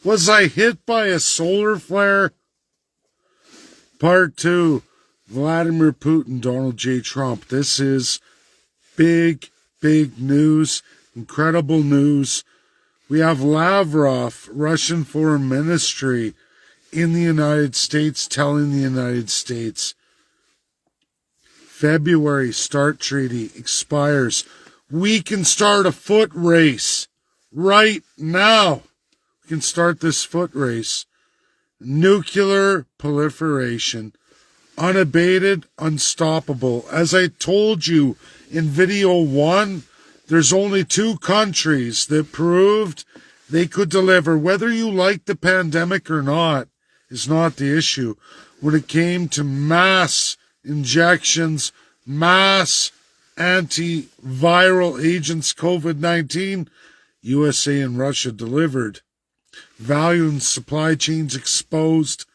Was I hit by a solar flare? Part 2. Vladimir Putin, Donald J. Trump. This is big, big news. Incredible news. We have Lavrov, Russian Foreign Ministry, in the United States, telling the United States, February START treaty expires. We can start a foot race right now. We can start this foot race. Nuclear proliferation, unabated, unstoppable. As I told you in video 1, there's only 2 countries that proved they could deliver. Whether you like the pandemic or not is not the issue. When it came to mass injections, mass antiviral agents, COVID-19, USA and Russia delivered. Value and supply chains exposed.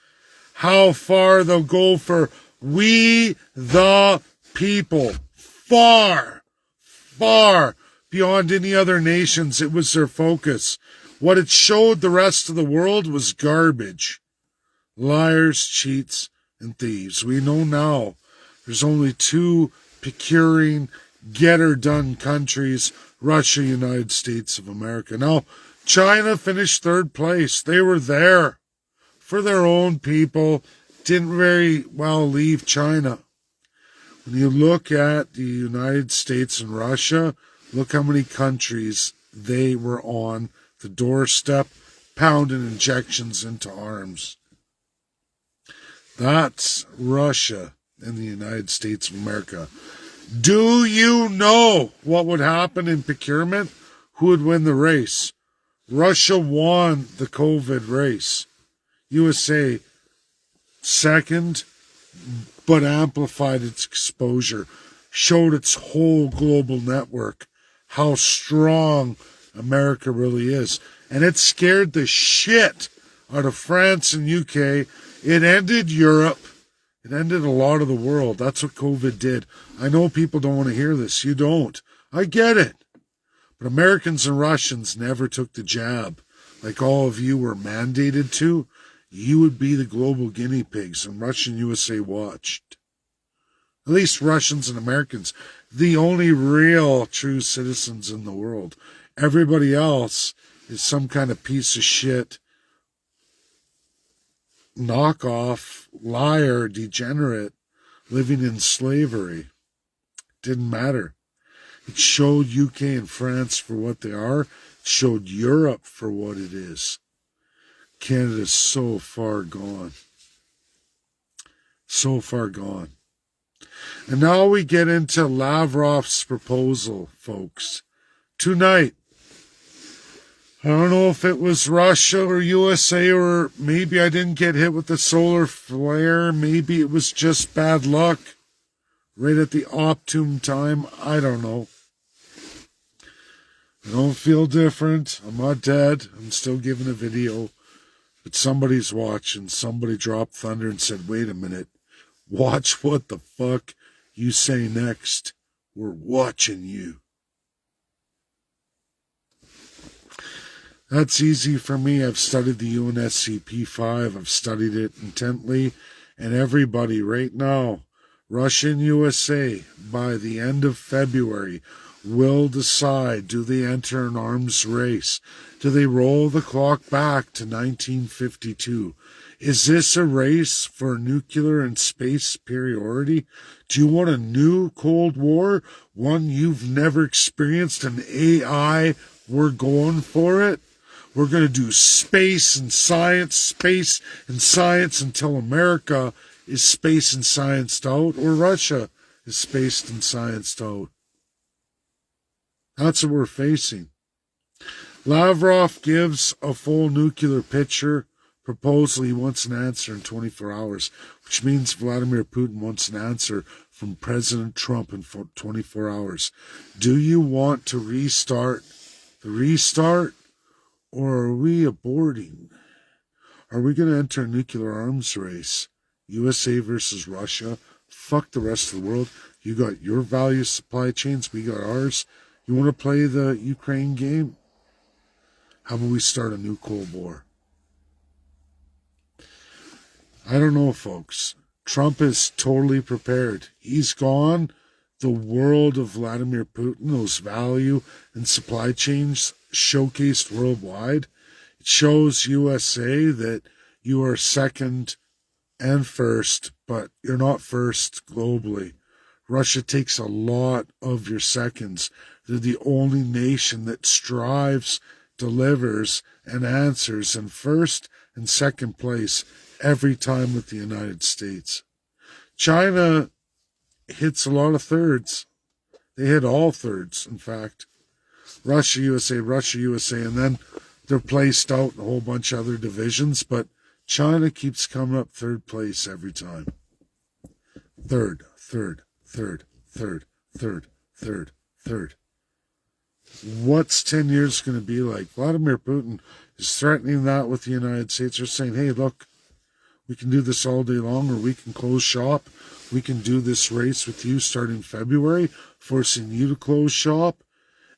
How far they'll go for we the people. Far, far beyond any other nations. It was their focus. What it showed the rest of the world was garbage. Liars, cheats, and thieves. We know now there's only 2 procuring, get-her-done countries, Russia, United States of America. Now, China finished 3rd place. They were there for their own people. Didn't very well leave China. When you look at the United States and Russia, look how many countries they were on the doorstep, pounding injections into arms. That's Russia and the United States of America. Do you know what would happen in procurement? Who would win the race? Russia won the COVID race. USA second, but amplified its exposure, showed its whole global network, how strong America really is. And it scared the shit out of France and UK. It ended Europe. It ended a lot of the world. That's what COVID did. I know people don't want to hear this. You don't. I get it. But Americans and Russians never took the jab like all of you were mandated to. You would be the global guinea pigs, and Russia and USA watched. At least Russians and Americans, the only real true citizens in the world. Everybody else is some kind of piece of shit, knockoff, liar, degenerate, living in slavery. Didn't matter. It showed UK and France for what they are. It showed Europe for what it is. Canada's so far gone. So far gone. And now we get into Lavrov's proposal, folks. Tonight, I don't know if it was Russia or USA, or maybe I didn't get hit with the solar flare. Maybe it was just bad luck right at the optimum time. I don't know. I don't feel different. I'm not dead. I'm still giving a video. But somebody's watching. Somebody dropped thunder and said, wait a minute. Watch what the fuck you say next. We're watching you. That's easy for me. I've studied the UNSCP-5. I've studied it intently. And everybody right now, Russia and USA, by the end of February, will decide, do they enter an arms race? Do they roll the clock back to 1952? Is this a race for nuclear and space superiority? Do you want a new Cold War? One you've never experienced? An AI? We're going for it? We're going to do space and science until America is space and scienced out, or Russia is spaced and scienced out. That's what we're facing. Lavrov gives a full nuclear picture proposal. He wants an answer in 24 hours, which means Vladimir Putin wants an answer from President Trump in 24 hours. Do you want to restart the restart, or are we aborting? Are we going to enter a nuclear arms race? USA versus Russia? Fuck the rest of the world. You got your value supply chains, we got ours. You want to play the Ukraine game? How about we start a new Cold War? I don't know, folks. Trump is totally prepared. He's gone. The world of Vladimir Putin, those value and supply chains showcased worldwide. It shows USA that you are second and first, but you're not first globally. Russia takes a lot of your seconds. They're the only nation that strives, delivers, and answers in first and second place every time with the United States. China hits a lot of thirds. They hit all thirds, in fact. Russia, USA, and then they're placed out in a whole bunch of other divisions, but China keeps coming up third place every time. Third. What's 10 years going to be like? Vladimir Putin is threatening that with the United States. They're saying, hey, look, we can do this all day long, or we can close shop. We can do this race with you starting February, forcing you to close shop,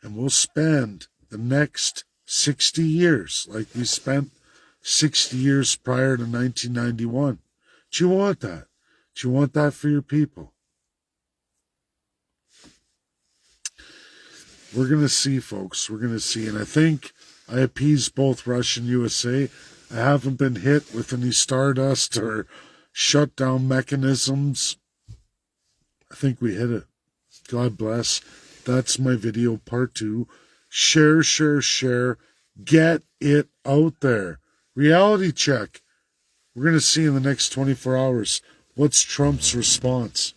and we'll spend the next 60 years like we spent 60 years prior to 1991. Do you want that? Do you want that for your people? We're going to see, folks. We're going to see. And I think I appeased both Russia and USA. I haven't been hit with any stardust or shutdown mechanisms. I think we hit it. God bless. That's my video part 2. Share. Get it out there. Reality check. We're going to see in the next 24 hours what's Trump's response.